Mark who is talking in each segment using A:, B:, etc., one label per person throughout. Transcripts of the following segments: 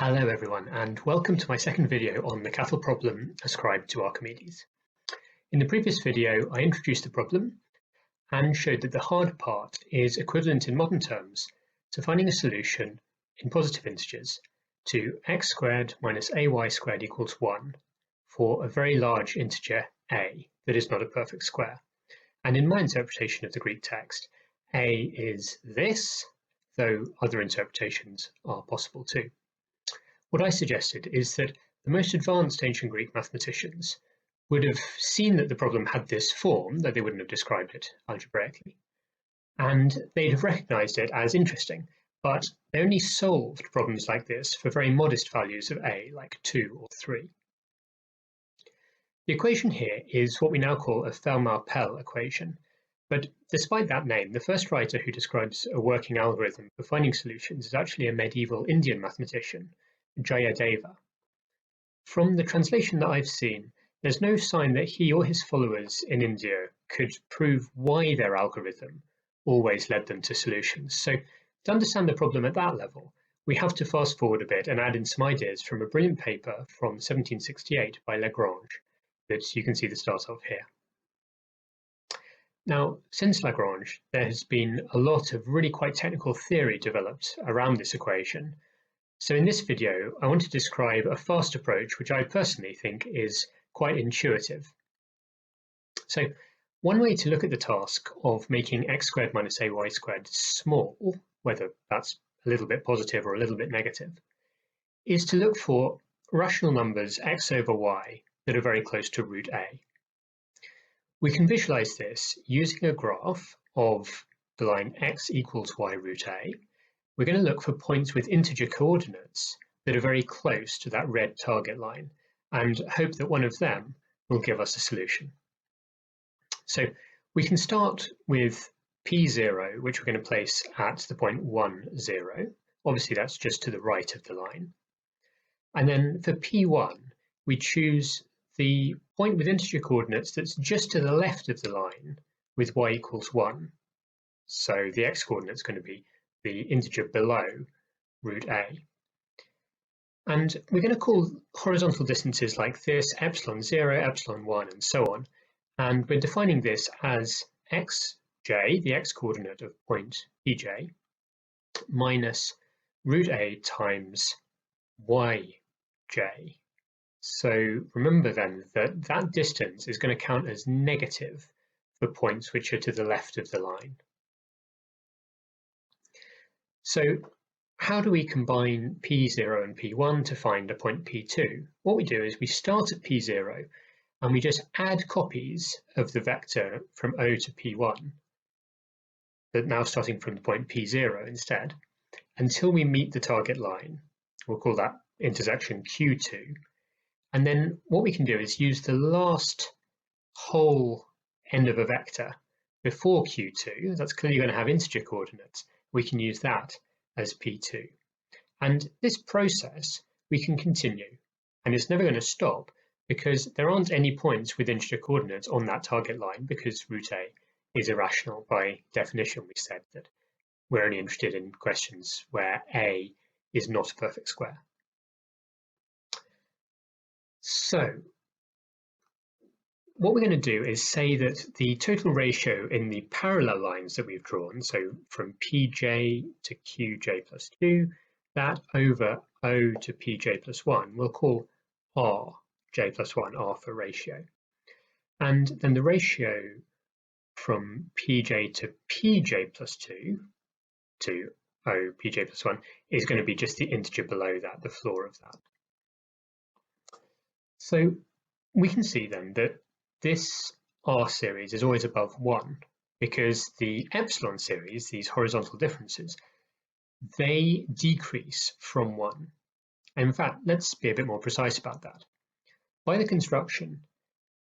A: Hello everyone, and welcome to my second video on the cattle problem ascribed to Archimedes. In the previous video, I introduced the problem and showed that the hard part is equivalent in modern terms to finding a solution in positive integers to x squared minus ay squared equals 1 for a very large integer a that is not a perfect square. And in my interpretation of the Greek text, a is this, though other interpretations are possible too. What I suggested is that the most advanced ancient Greek mathematicians would have seen that the problem had this form, though they wouldn't have described it algebraically, and they'd have recognized it as interesting, but they only solved problems like this for very modest values of a, like 2 or 3. The equation here is what we now call a Fermat-Pell equation, but despite that name, the first writer who describes a working algorithm for finding solutions is actually a medieval Indian mathematician, Jayadeva. From the translation that I've seen, there's no sign that he or his followers in India could prove why their algorithm always led them to solutions. So to understand the problem at that level, we have to fast forward a bit and add in some ideas from a brilliant paper from 1768 by Lagrange that you can see the start of here. Now, since Lagrange, there has been a lot of really quite technical theory developed around this equation. So in this video, I want to describe a fast approach which I personally think is quite intuitive. So one way to look at the task of making x squared minus ay squared small, whether that's a little bit positive or a little bit negative, is to look for rational numbers x over y that are very close to root a. We can visualize this using a graph of the line x equals y root a. We're going to look for points with integer coordinates that are very close to that red target line and hope that one of them will give us a solution. So we can start with P0, which we're going to place at the point 1, 0. Obviously that's just to the right of the line. And then for P1, we choose the point with integer coordinates that's just to the left of the line with y equals 1. So the x coordinate is going to be the integer below root a. And we're going to call horizontal distances like this epsilon 0, epsilon 1, and so on. And we're defining this as xj, the x coordinate of point pj, minus root a times yj. So remember then that that distance is going to count as negative for points which are to the left of the line. So how do we combine P0 and P1 to find a point P2? What we do is we start at P0 and we just add copies of the vector from O to P1, but now starting from the point P0 instead, until we meet the target line. We'll call that intersection Q2. And then what we can do is use the last whole end of a vector before Q2, that's clearly going to have integer coordinates. We can use that as P2. And this process we can continue, and it's never going to stop because there aren't any points with integer coordinates on that target line because root a is irrational. By definition, we said that we're only interested in questions where a is not a perfect square. So what we're going to do is say that the total ratio in the parallel lines that we've drawn, so from pj to qj plus 2, that over O to pj plus 1, we'll call rj plus 1, R for ratio. And then the ratio from pj to pj plus 2 to O pj plus 1 is going to be just the integer below that, the floor of that. So we can see then that this R series is always above 1 because the epsilon series, these horizontal differences, they decrease from 1. And in fact, let's be a bit more precise about that. By the construction,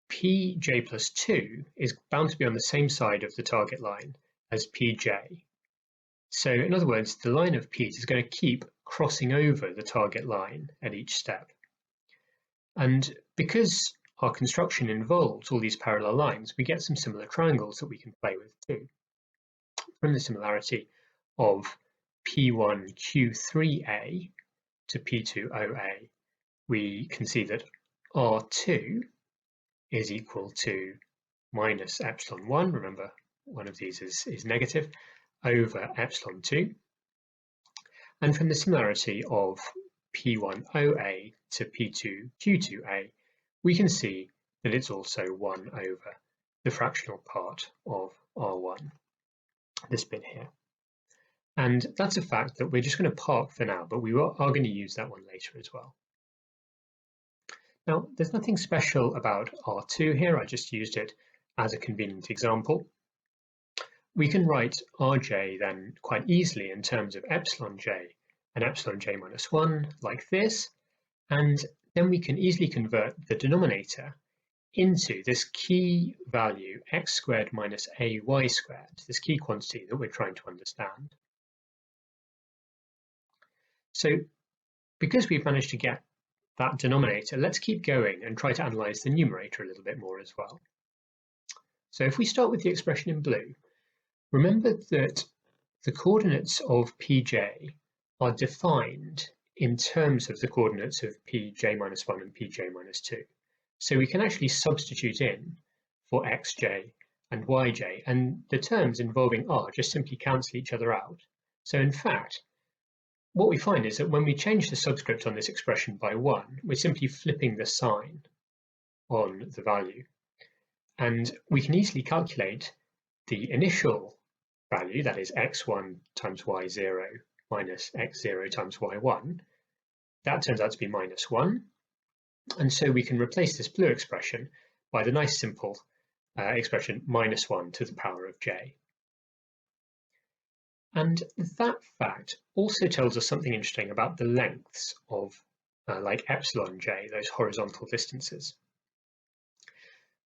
A: pj plus 2 is bound to be on the same side of the target line as pj. So in other words, the line of p is going to keep crossing over the target line at each step. And because our construction involves all these parallel lines, we get some similar triangles that we can play with too. From the similarity of P1 Q3A to P2OA, we can see that R2 is equal to minus epsilon 1, remember one of these is negative, over epsilon 2. And from the similarity of P1OA to P2Q2A, we can see that it's also 1 over the fractional part of R1, this bit here. And that's a fact that we're just going to park for now, but we are going to use that one later as well. Now, there's nothing special about R2 here, I just used it as a convenient example. We can write Rj then quite easily in terms of epsilon j and epsilon j minus 1 like this, and then we can easily convert the denominator into this key value x squared minus ay squared, this key quantity that we're trying to understand. So because we've managed to get that denominator, let's keep going and try to analyze the numerator a little bit more as well. So if we start with the expression in blue, remember that the coordinates of pj are defined in terms of the coordinates of pj minus 1 and pj minus 2. So we can actually substitute in for xj and yj, and the terms involving r just simply cancel each other out. So in fact, what we find is that when we change the subscript on this expression by 1, we're simply flipping the sign on the value. And we can easily calculate the initial value, that is x1 times y0 minus x0 times y1. That turns out to be minus 1. And so we can replace this blue expression by the nice simple expression minus 1 to the power of j. And that fact also tells us something interesting about the lengths of like epsilon j, those horizontal distances.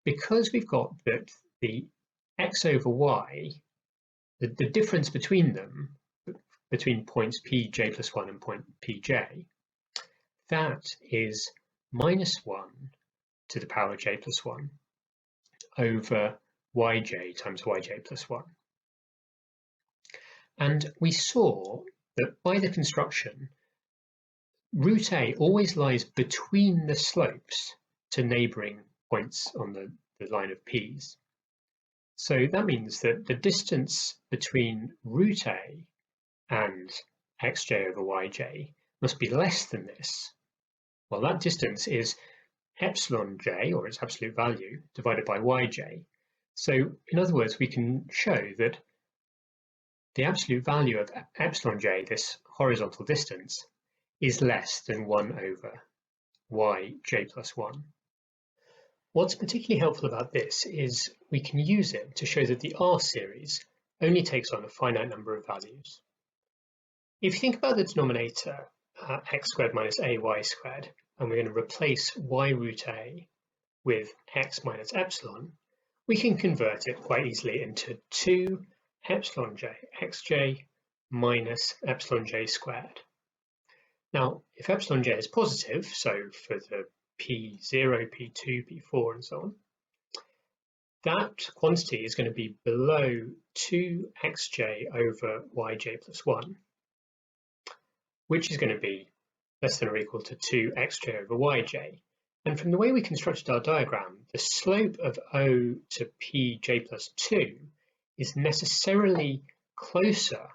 A: Because we've got that the x over y, the difference between them, between points pj plus 1 and point pj, that is minus 1 to the power j plus 1 over yj times yj plus 1. And we saw that by the construction, root A always lies between the slopes to neighbouring points on the line of p's. So that means that the distance between root A and xj over yj must be less than this. Well, that distance is epsilon j, or its absolute value, divided by yj. So in other words, we can show that the absolute value of epsilon j, this horizontal distance, is less than 1 over yj plus 1. What's particularly helpful about this is we can use it to show that the R series only takes on a finite number of values. If you think about the denominator x squared minus ay squared, and we're going to replace y root a with x minus epsilon, we can convert it quite easily into 2 epsilon j xj minus epsilon j squared. Now, if epsilon j is positive, so for the p0, p2, p4 and so on, that quantity is going to be below 2xj over yj plus 1, which is going to be less than or equal to 2xj over yj. And from the way we constructed our diagram, the slope of O to pj plus 2 is necessarily closer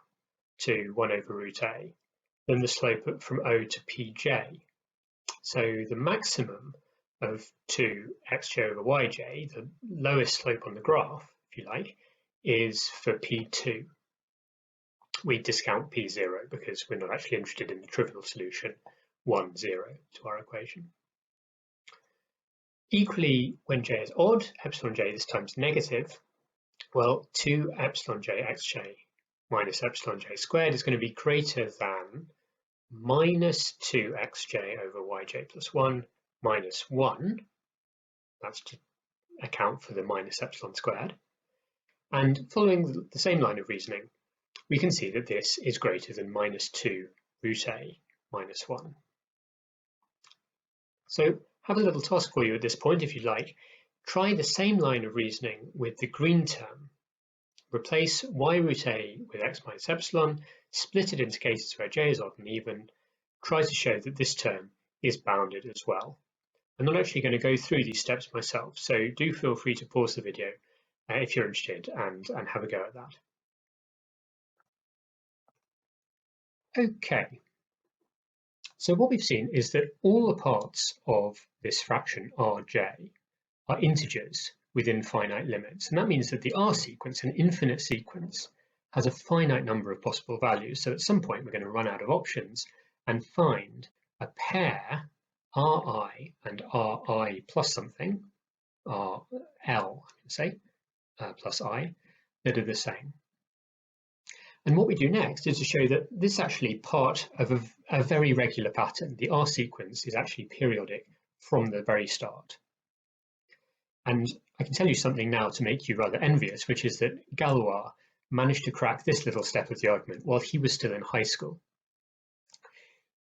A: to 1 over root a than the slope from O to pj. So the maximum of 2xj over yj, the lowest slope on the graph, if you like, is for p2. We discount p0 because we're not actually interested in the trivial solution 1, 0 to our equation. Equally, when j is odd, epsilon j this time is negative, well, 2 epsilon j xj minus epsilon j squared is going to be greater than minus 2xj over yj plus 1 minus 1. That's to account for the minus epsilon squared. And following the same line of reasoning, we can see that this is greater than minus 2 root a minus 1. So have a little task for you at this point, if you like. Try the same line of reasoning with the green term. Replace y root a with x minus epsilon, split it into cases where j is odd and even, tries to show that this term is bounded as well. I'm not actually going to go through these steps myself, so do feel free to pause the video if you're interested and have a go at that. Okay, so what we've seen is that all the parts of this fraction Rj are integers within finite limits, and that means that the R sequence, an infinite sequence, has a finite number of possible values. So at some point we're going to run out of options and find a pair Ri and Ri plus something, Rl, say, plus I, that are the same. And what we do next is to show that this is actually part of a very regular pattern. The R sequence is actually periodic from the very start. And I can tell you something now to make you rather envious, which is that Galois managed to crack this little step of the argument while he was still in high school.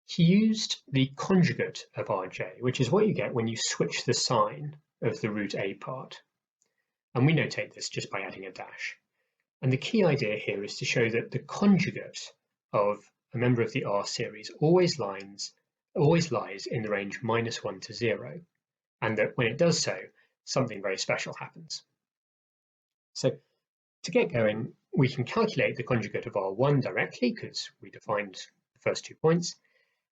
A: He used the conjugate of Rj, which is what you get when you switch the sign of the root A part. And we notate this just by adding a dash. And the key idea here is to show that the conjugate of a member of the R series always lies in the range -1 to 0, and that when it does so, something very special happens. So to get going, we can calculate the conjugate of R1 directly because we defined the first 2 points,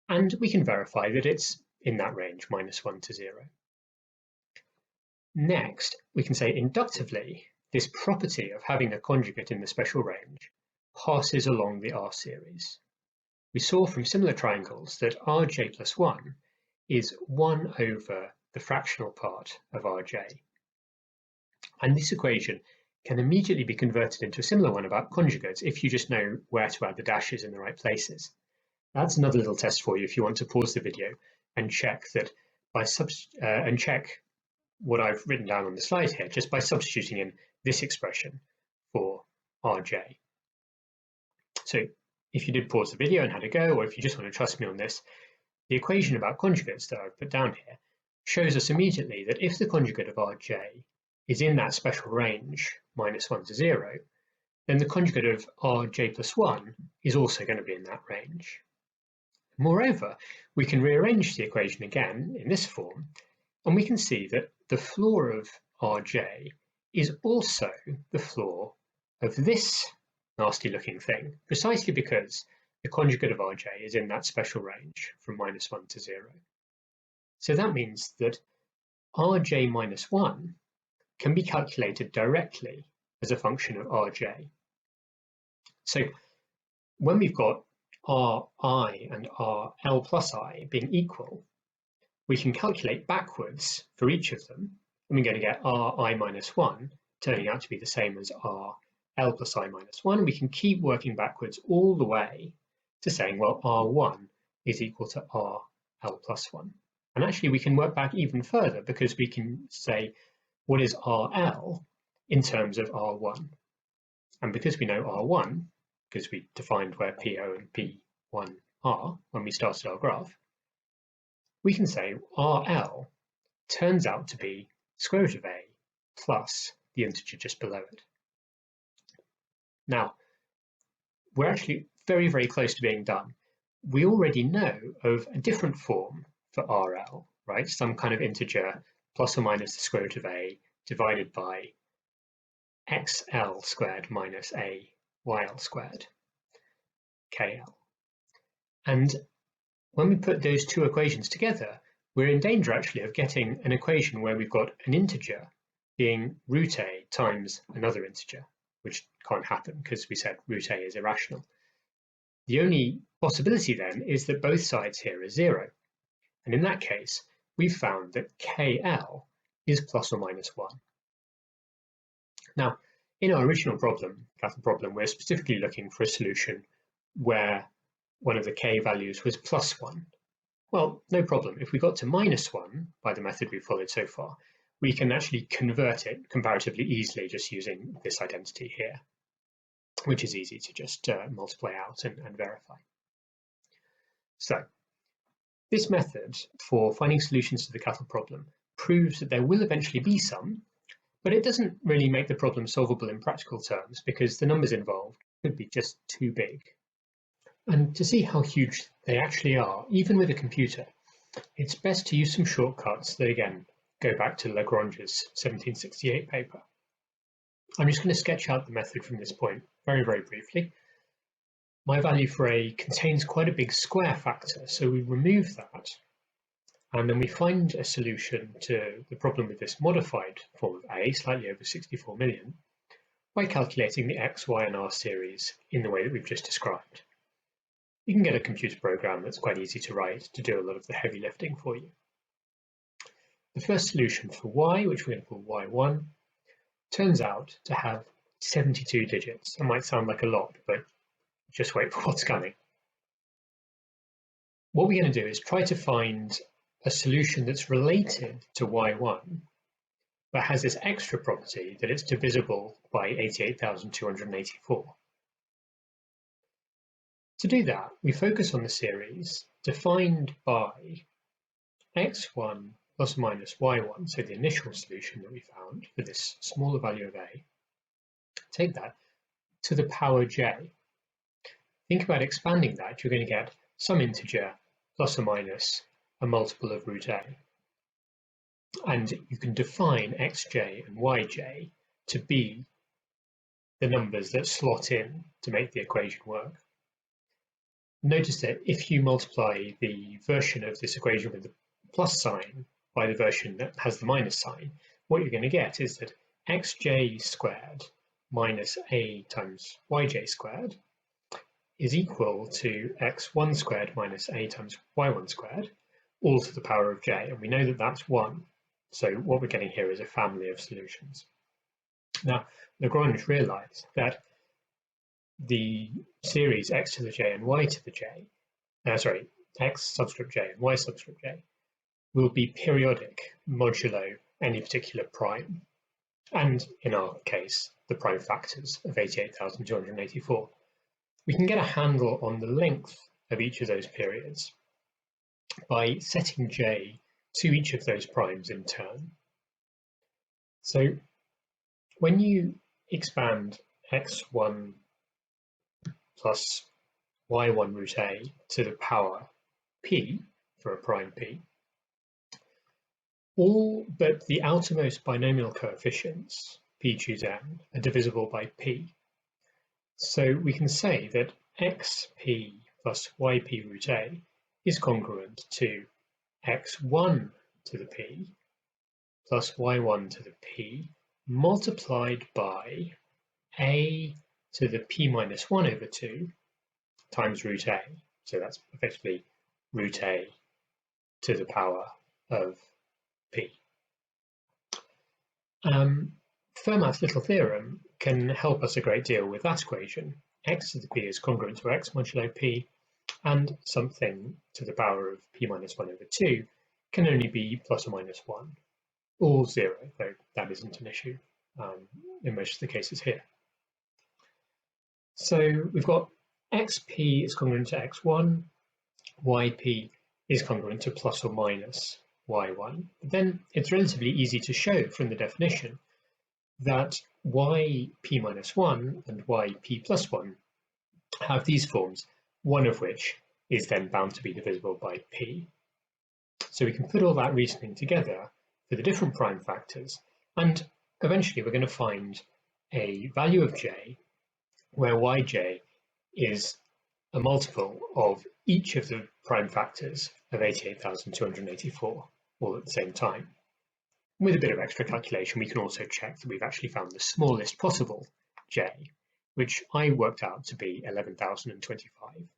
A: and we can verify that it's in that range, -1 to 0. Next, we can say inductively, this property of having a conjugate in the special range passes along the R series. We saw from similar triangles that Rj plus 1 is 1 over the fractional part of Rj. And this equation can immediately be converted into a similar one about conjugates if you just know where to add the dashes in the right places. That's another little test for you if you want to pause the video and check that check what I've written down on the slide here just by substituting in this expression for Rj. So if you did pause the video and had a go, or if you just want to trust me on this, the equation about conjugates that I've put down here shows us immediately that if the conjugate of Rj is in that special range, -1 to 0, then the conjugate of Rj plus 1 is also going to be in that range. Moreover, we can rearrange the equation again in this form, and we can see that the floor of Rj is also the floor of this nasty looking thing, precisely because the conjugate of Rj is in that special range from -1 to 0. So that means that Rj minus 1 can be calculated directly as a function of Rj. So when we've got Ri and Rl plus I being equal, we can calculate backwards for each of them, and we're going to get Ri minus 1 turning out to be the same as Rl plus I minus 1. We can keep working backwards all the way to saying, well, R1 is equal to Rl plus 1. And actually, we can work back even further because we can say, what is Rl in terms of R1? And because we know R1, because we defined where P0 and P1 are when we started our graph, we can say Rl turns out to be square root of A plus the integer just below it. Now, we're actually very, very close to being done. We already know of a different form for Rl, right? Some kind of integer plus or minus the square root of A divided by xl squared minus a yl squared, kl. And when we put those two equations together, we're in danger actually of getting an equation where we've got an integer being root a times another integer, which can't happen because we said root a is irrational. The only possibility then is that both sides here are 0. And in that case, we've found that kl is plus or minus 1. Now, in our original problem, Cattle problem, we're specifically looking for a solution where one of the k values was plus 1. Well, no problem. If we got to minus 1 by the method we've followed so far, we can actually convert it comparatively easily just using this identity here, which is easy to just multiply out and verify. So, this method for finding solutions to the Cattle problem proves that there will eventually be some, but it doesn't really make the problem solvable in practical terms because the numbers involved could be just too big. And to see how huge They actually are. Even with a computer, it's best to use some shortcuts that, again, go back to Lagrange's 1768 paper. I'm just going to sketch out the method from this point very, very briefly. My value for A contains quite a big square factor, so we remove that, and then we find a solution to the problem with this modified form of A, slightly over 64 million, by calculating the X, Y, and R series in the way that we've just described. You can get a computer program that's quite easy to write to do a lot of the heavy lifting for you. The first solution for Y, which we're going to call Y1, turns out to have 72 digits. That might sound like a lot, but just wait for what's coming. What we're going to do is try to find a solution that's related to Y1, but has this extra property that it's divisible by 88,284. To do that, we focus on the series defined by x1 plus or minus y1, so the initial solution that we found for this smaller value of A, take that to the power j. Think about expanding that. You're going to get some integer plus or minus a multiple of root A. And you can define xj and yj to be the numbers that slot in to make the equation work. Notice that if you multiply the version of this equation with the plus sign by the version that has the minus sign, what you're going to get is that xj squared minus a times yj squared is equal to x1 squared minus a times y1 squared, all to the power of j, and we know that that's 1. So what we're getting here is a family of solutions. Now, Lagrange realized that the series x to the j and y to the j, x subscript j and y subscript j, will be periodic modulo any particular prime, and in our case, the prime factors of 88,284. We can get a handle on the length of each of those periods by setting j to each of those primes in turn. So when you expand x1 plus y1 root a to the power p for a prime p, all but the outermost binomial coefficients, p choose n, are divisible by p. So we can say that xp plus yp root a is congruent to x1 to the p plus y1 to the p multiplied by a to the p minus 1 over 2 times root a. So that's effectively root a to the power of p. Fermat's little theorem can help us a great deal with that equation. X to the p is congruent to x modulo p, and something to the power of p minus 1 over 2 can only be plus or minus 1, or 0, though that isn't an issue in most of the cases here. So we've got xp is congruent to x1, yp is congruent to plus or minus y1. But then it's relatively easy to show from the definition that yp minus 1 and yp plus 1 have these forms, one of which is then bound to be divisible by p. So we can put all that reasoning together for the different prime factors, and eventually we're going to find a value of j where yj is a multiple of each of the prime factors of 88,284, all at the same time. With a bit of extra calculation, we can also check that we've actually found the smallest possible j, which I worked out to be 11,025.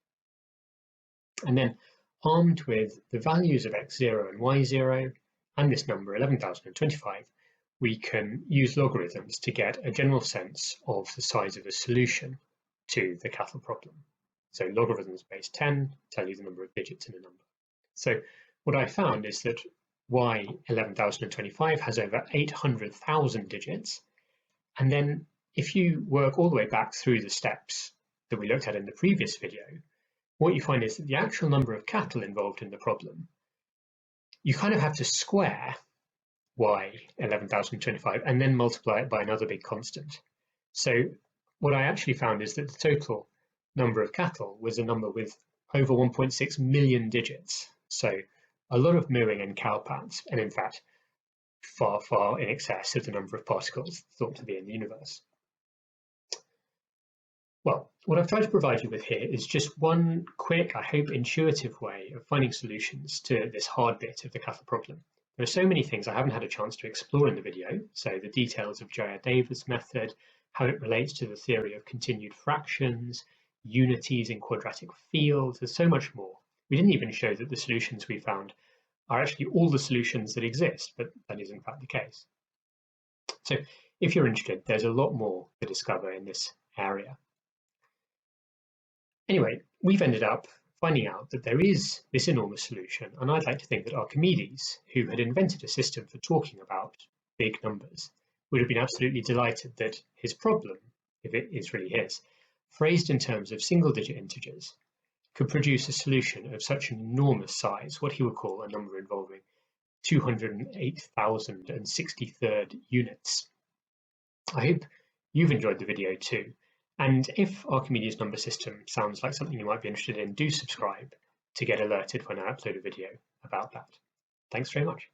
A: And then, armed with the values of x0 and y0, and this number 11,025, we can use logarithms to get a general sense of the size of a solution to the Cattell problem. So logarithms base 10 tell you the number of digits in a number. So what I found is that y 11,025 has over 800,000 digits, and then if you work all the way back through the steps that we looked at in the previous video, what you find is that the actual number of Cattell involved in the problem, you kind of have to square y 11,025 and then multiply it by another big constant. So what I actually found is that the total number of Cattell was a number with over 1.6 million digits. So a lot of Mu and Kalpats, and in fact, far, far in excess of the number of particles thought to be in the universe. Well, what I've tried to provide you with here is just one quick, I hope intuitive way of finding solutions to this hard bit of the CAFLA problem. There are so many things I haven't had a chance to explore in the video, so the details of Jaya-Deva's method, how it relates to the theory of continued fractions, unities in quadratic fields, there's so much more. We didn't even show that the solutions we found are actually all the solutions that exist, but that is in fact the case. So if you're interested, there's a lot more to discover in this area. Anyway, we've ended up finding out that there is this enormous solution, and I'd like to think that Archimedes, who had invented a system for talking about big numbers, would have been absolutely delighted that his problem, if it is really his, phrased in terms of single-digit integers, could produce a solution of such an enormous size, what he would call a number involving 208,063 units. I hope you've enjoyed the video too, and if Archimedes' number system sounds like something you might be interested in, do subscribe to get alerted when I upload a video about that. Thanks very much.